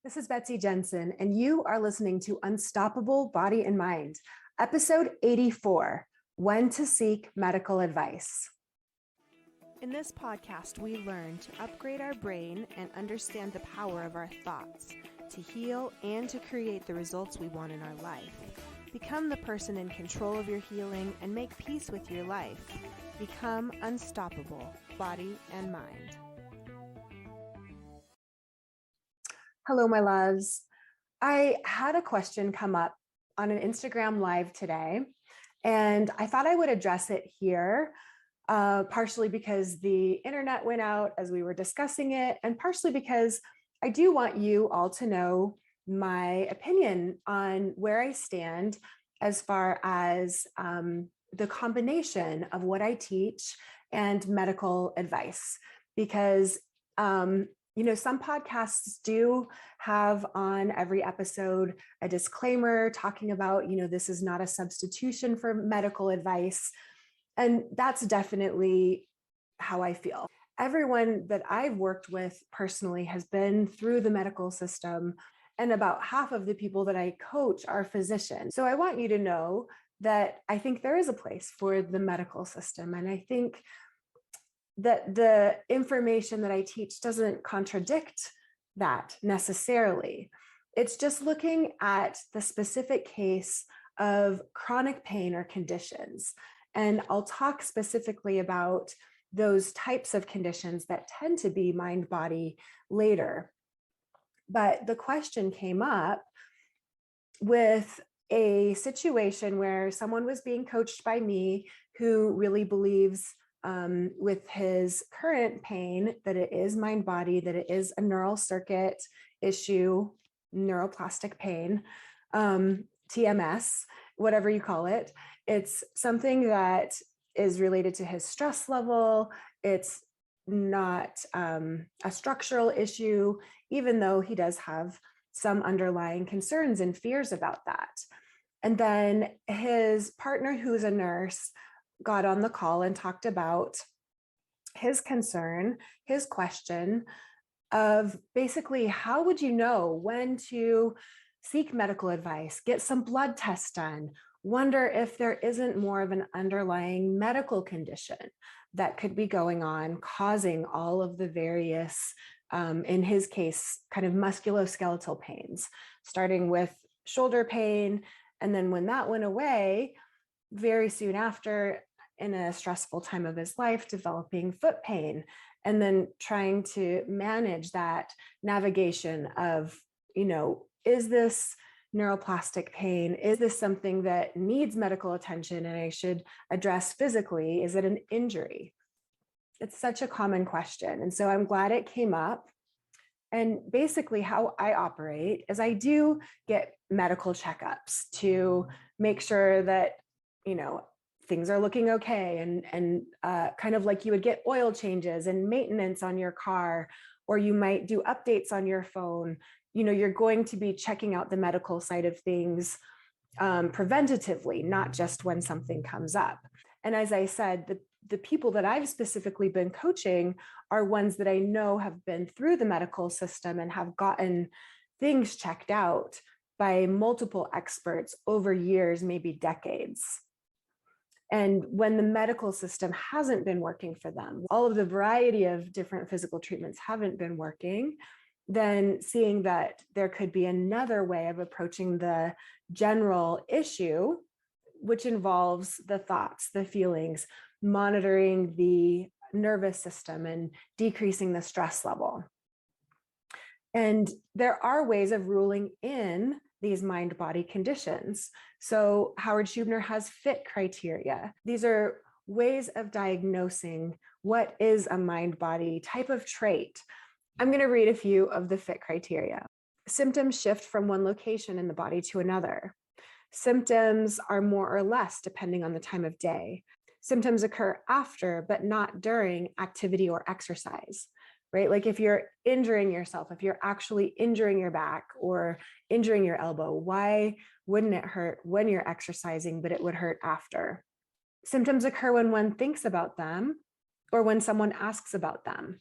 This is Betsy Jensen, and you are listening to Unstoppable Body and Mind, episode 84, When to Seek Medical Advice. In this podcast, we learn to upgrade our brain and understand the power of our thoughts, to heal and to create the results we want in our life. Become the person in control of your healing and make peace with your life. Become unstoppable, body and mind. Hello, my loves. I had a question come up on an Instagram live today, and I thought I would address it here, partially because the internet went out as we were discussing it, and partially because I do want you all to know my opinion on where I stand as far as the combination of what I teach and medical advice, because some podcasts do have on every episode a disclaimer talking about, this is not a substitution for medical advice. And that's definitely how I feel. Everyone that I've worked with personally has been through the medical system, and about half of the people that I coach are physicians. So I want you to know that I think there is a place for the medical system. And I think that the information that I teach doesn't contradict that necessarily. It's just looking at the specific case of chronic pain or conditions. And I'll talk specifically about those types of conditions that tend to be mind-body later. But the question came up with a situation where someone was being coached by me who really believes with his current pain that it is mind body, that it is a neural circuit issue, neuroplastic pain, TMS, whatever you call it. It's something that is related to his stress level. It's not a structural issue, even though he does have some underlying concerns and fears about that. And then his partner, who's a nurse, got on the call and talked about his concern, his question of basically, how would you know when to seek medical advice, get some blood tests done, wonder if there isn't more of an underlying medical condition that could be going on, causing all of the various, in his case, kind of musculoskeletal pains, starting with shoulder pain. And then when that went away, very soon after, in a stressful time of his life, developing foot pain, and then trying to manage that navigation of, is this neuroplastic pain? Is this something that needs medical attention and I should address physically? Is it an injury? It's such a common question. And so I'm glad it came up. And basically how I operate is I do get medical checkups to make sure that, things are looking okay, and kind of like you would get oil changes and maintenance on your car, or you might do updates on your phone. You're going to be checking out the medical side of things preventatively, not just when something comes up. And as I said, the people that I've specifically been coaching are ones that I know have been through the medical system and have gotten things checked out by multiple experts over years, maybe decades. And when the medical system hasn't been working for them, all of the variety of different physical treatments haven't been working, then seeing that there could be another way of approaching the general issue, which involves the thoughts, the feelings, monitoring the nervous system and decreasing the stress level. And there are ways of ruling in these mind-body conditions. So Howard Schubiner has FIT criteria. These are ways of diagnosing what is a mind-body type of trait. I'm going to read a few of the FIT criteria. Symptoms shift from one location in the body to another. Symptoms are more or less depending on the time of day. Symptoms occur after, but not during activity or exercise. Right? Like if you're injuring yourself, if you're actually injuring your back or injuring your elbow, why wouldn't it hurt when you're exercising, but it would hurt after? Symptoms occur when one thinks about them or when someone asks about them.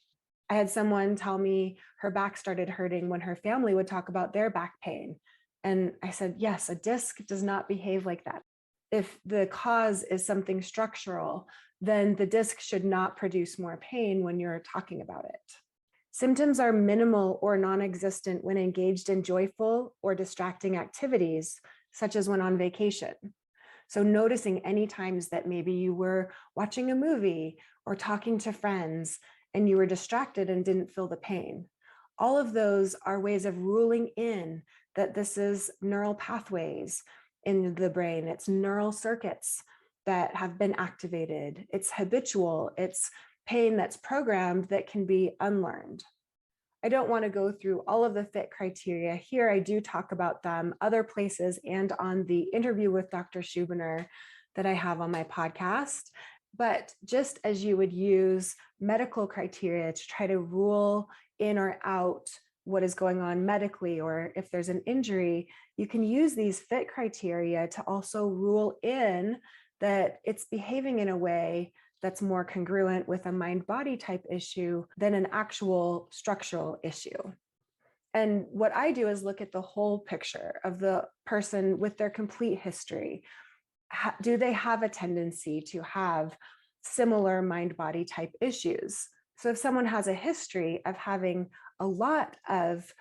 I had someone tell me her back started hurting when her family would talk about their back pain. And I said, yes, a disc does not behave like that. If the cause is something structural, then the disc should not produce more pain when you're talking about it. Symptoms are minimal or non-existent when engaged in joyful or distracting activities, such as when on vacation. So noticing any times that maybe you were watching a movie or talking to friends and you were distracted and didn't feel the pain. All of those are ways of ruling in that this is neural pathways in the brain. It's neural circuits that have been activated. It's habitual. It's pain that's programmed that can be unlearned. I don't want to go through all of the fit criteria here. I do talk about them other places and on the interview with Dr. Schubiner that I have on my podcast. But just as you would use medical criteria to try to rule in or out what is going on medically, or if there's an injury, you can use these fit criteria to also rule in that it's behaving in a way that's more congruent with a mind-body type issue than an actual structural issue. And what I do is look at the whole picture of the person with their complete history. Do they have a tendency to have similar mind-body type issues? So if someone has a history of having a lot of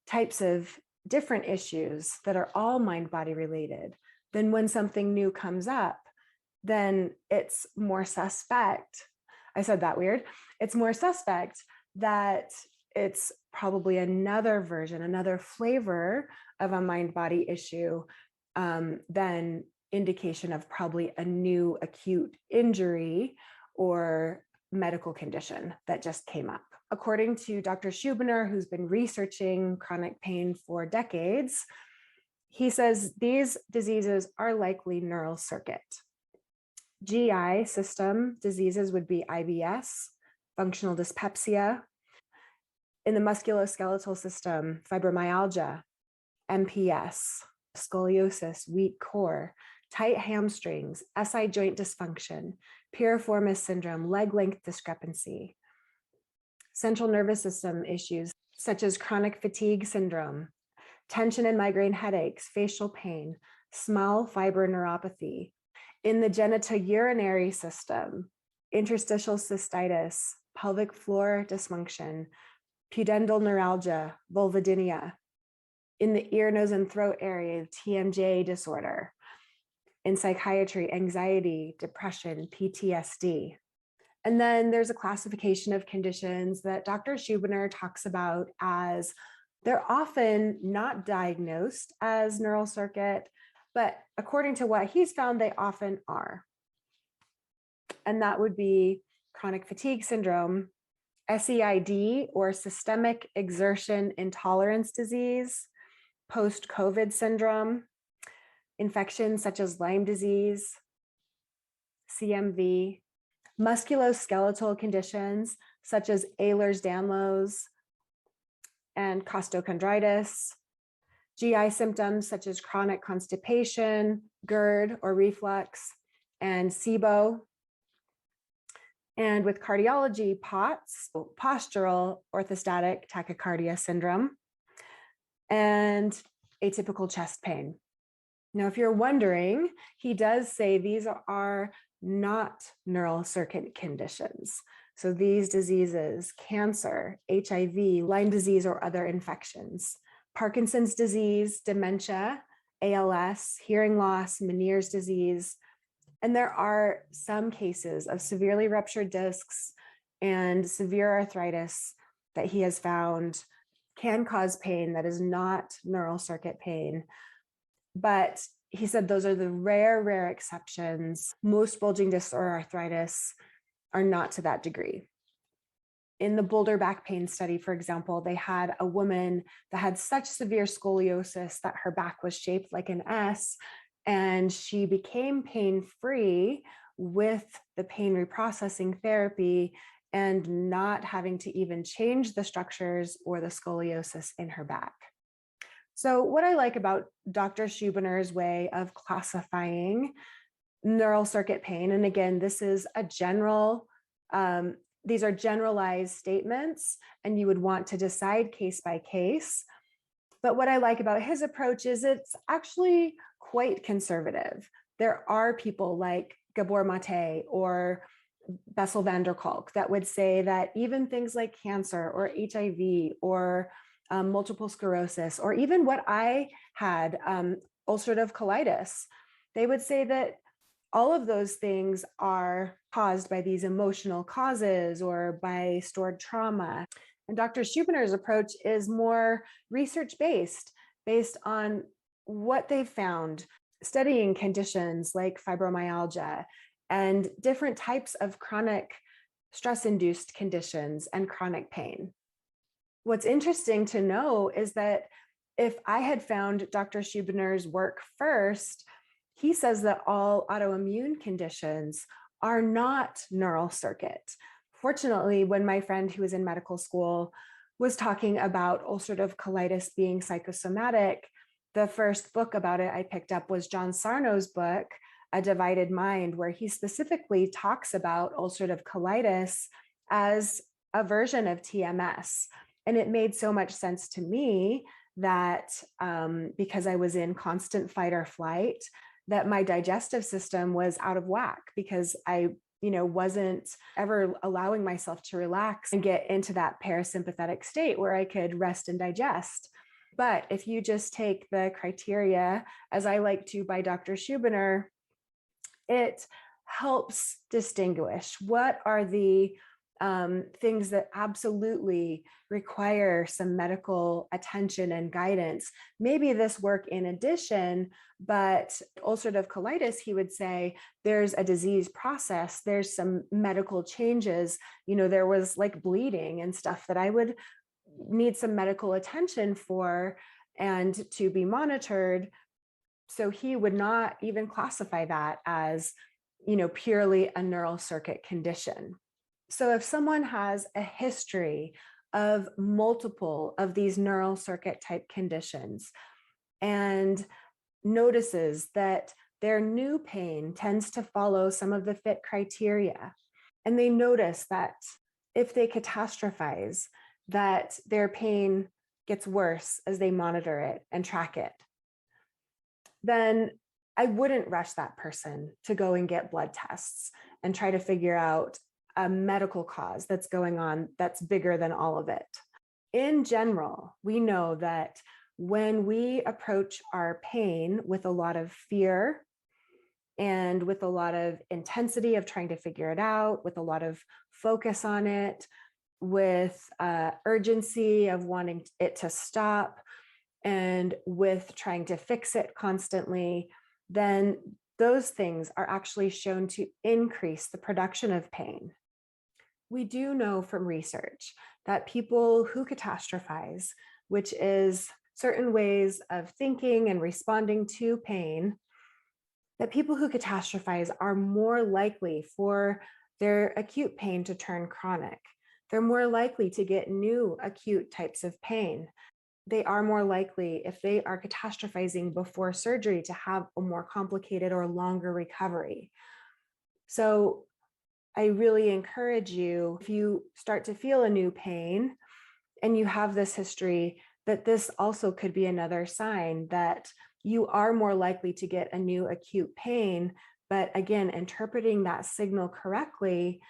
types of different issues that are all mind-body related, then when something new comes up, then it's more suspect. I said that weird. It's more suspect that it's probably another version, another flavor of a mind-body issue than indication of probably a new acute injury or medical condition that just came up. According to Dr. Schubiner, who's been researching chronic pain for decades, he says these diseases are likely neural circuit. GI system diseases would be IBS, functional dyspepsia. In the musculoskeletal system, fibromyalgia, MPS, scoliosis, weak core, tight hamstrings, SI joint dysfunction, piriformis syndrome, leg length discrepancy. Central nervous system issues such as chronic fatigue syndrome, tension and migraine headaches, facial pain, small fiber neuropathy. In the genitourinary system, interstitial cystitis, pelvic floor dysfunction, pudendal neuralgia, vulvodynia. In the ear, nose, and throat area, TMJ disorder. In psychiatry, anxiety, depression, PTSD. And then there's a classification of conditions that Dr. Schubiner talks about as they're often not diagnosed as neural circuit, but according to what he's found, they often are. And that would be chronic fatigue syndrome, SEID or systemic exertion intolerance disease, post-COVID syndrome, infections such as Lyme disease, CMV, musculoskeletal conditions such as Ehlers-Danlos and costochondritis, GI symptoms such as chronic constipation, GERD or reflux, and SIBO. And with cardiology, POTS, postural orthostatic tachycardia syndrome, and atypical chest pain. Now, if you're wondering, he does say these are not neural circuit conditions. So these diseases, cancer, HIV, Lyme disease, or other infections, Parkinson's disease, dementia, ALS, hearing loss, Meniere's disease. And there are some cases of severely ruptured discs and severe arthritis that he has found can cause pain that is not neural circuit pain. But he said those are the rare exceptions. Most bulging discs or arthritis are not to that degree. In the Boulder back pain study, for example, they had a woman that had such severe scoliosis that her back was shaped like an S, and she became pain-free with the pain reprocessing therapy and not having to even change the structures or the scoliosis in her back. So what I like about Dr. Schubiner's way of classifying neural circuit pain, and again, this is a general These are generalized statements, and you would want to decide case by case. But what I like about his approach is it's actually quite conservative. There are people like Gabor Mate or Bessel van der Kolk that would say that even things like cancer or HIV or multiple sclerosis, or even what I had, ulcerative colitis, they would say that all of those things are caused by these emotional causes or by stored trauma. And Dr. Schubiner's approach is more research-based, based on what they've found, studying conditions like fibromyalgia and different types of chronic stress-induced conditions and chronic pain. What's interesting to know is that if I had found Dr. Schubiner's work first, he says that all autoimmune conditions are not neural circuit. Fortunately, when my friend who was in medical school was talking about ulcerative colitis being psychosomatic, the first book about it I picked up was John Sarno's book, A Divided Mind, where he specifically talks about ulcerative colitis as a version of TMS. And it made so much sense to me that because I was in constant fight or flight, that my digestive system was out of whack because I wasn't ever allowing myself to relax and get into that parasympathetic state where I could rest and digest. But if you just take the criteria, as I like to by Dr. Schubiner, it helps distinguish what are the things that absolutely require some medical attention and guidance. Maybe this work in addition, but ulcerative colitis, he would say, there's a disease process, there's some medical changes. There was like bleeding and stuff that I would need some medical attention for and to be monitored. So he would not even classify that as, purely a neural circuit condition. So if someone has a history of multiple of these neural circuit type conditions and notices that their new pain tends to follow some of the fit criteria, and they notice that if they catastrophize, that their pain gets worse as they monitor it and track it, then I wouldn't rush that person to go and get blood tests and try to figure out a medical cause that's going on that's bigger than all of it. In general, we know that when we approach our pain with a lot of fear and with a lot of intensity of trying to figure it out, with a lot of focus on it, with urgency of wanting it to stop, and with trying to fix it constantly, then those things are actually shown to increase the production of pain. We do know from research that people who catastrophize, which is certain ways of thinking and responding to pain, that people who catastrophize are more likely for their acute pain to turn chronic. They're more likely to get new acute types of pain. They are more likely, if they are catastrophizing before surgery, to have a more complicated or longer recovery. So I really encourage you, if you start to feel a new pain and you have this history, that this also could be another sign that you are more likely to get a new acute pain. But again, interpreting that signal correctly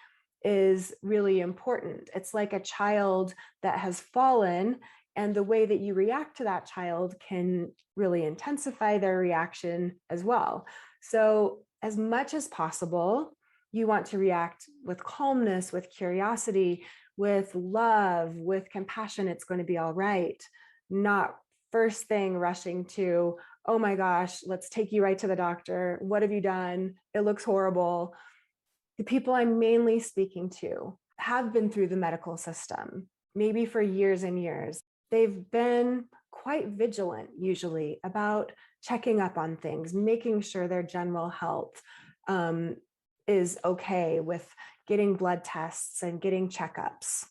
is really important. It's like a child that has fallen, and the way that you react to that child can really intensify their reaction as well. So as much as possible, you want to react with calmness, with curiosity, with love, with compassion. It's going to be all right. Not first thing rushing to, oh my gosh, let's take you right to the doctor. What have you done? It looks horrible. The people I'm mainly speaking to have been through the medical system, maybe for years and years. They've been quite vigilant usually about checking up on things, making sure their general health is okay with getting blood tests and getting checkups.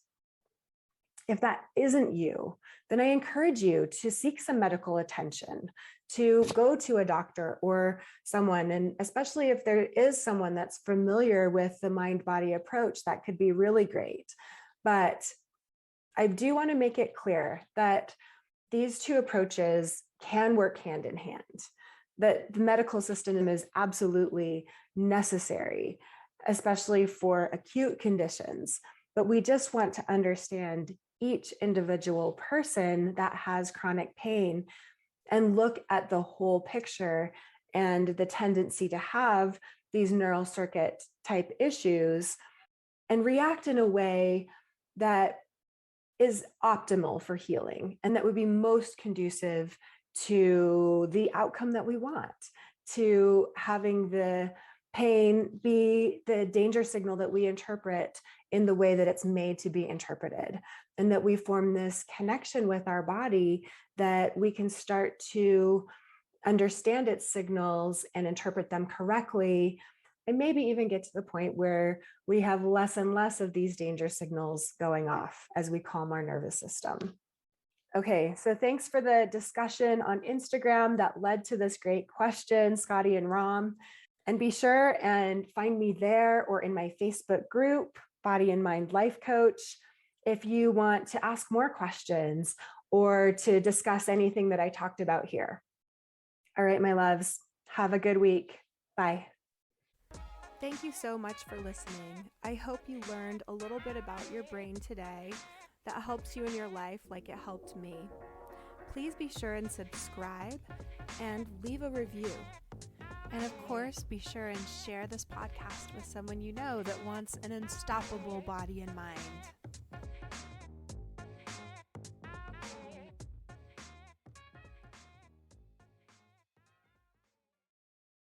If that isn't you, then I encourage you to seek some medical attention, to go to a doctor or someone. And especially if there is someone that's familiar with the mind-body approach, that could be really great. But I do want to make it clear that these two approaches can work hand in hand, that the medical system is absolutely necessary, especially for acute conditions. But we just want to understand each individual person that has chronic pain and look at the whole picture and the tendency to have these neural circuit type issues and react in a way that is optimal for healing and that would be most conducive to the outcome that we want, to having the pain be the danger signal that we interpret in the way that it's made to be interpreted, and that we form this connection with our body that we can start to understand its signals and interpret them correctly, and maybe even get to the point where we have less and less of these danger signals going off as we calm our nervous system. Okay, so thanks for the discussion on Instagram that led to this great question, Scotty and Rom. And be sure and find me there or in my Facebook group, Body and Mind Life Coach, if you want to ask more questions or to discuss anything that I talked about here. All right, my loves, have a good week. Bye. Thank you so much for listening. I hope you learned a little bit about your brain today that helps you in your life like it helped me. Please be sure and subscribe and leave a review. And of course, be sure and share this podcast with someone you know that wants an unstoppable body and mind.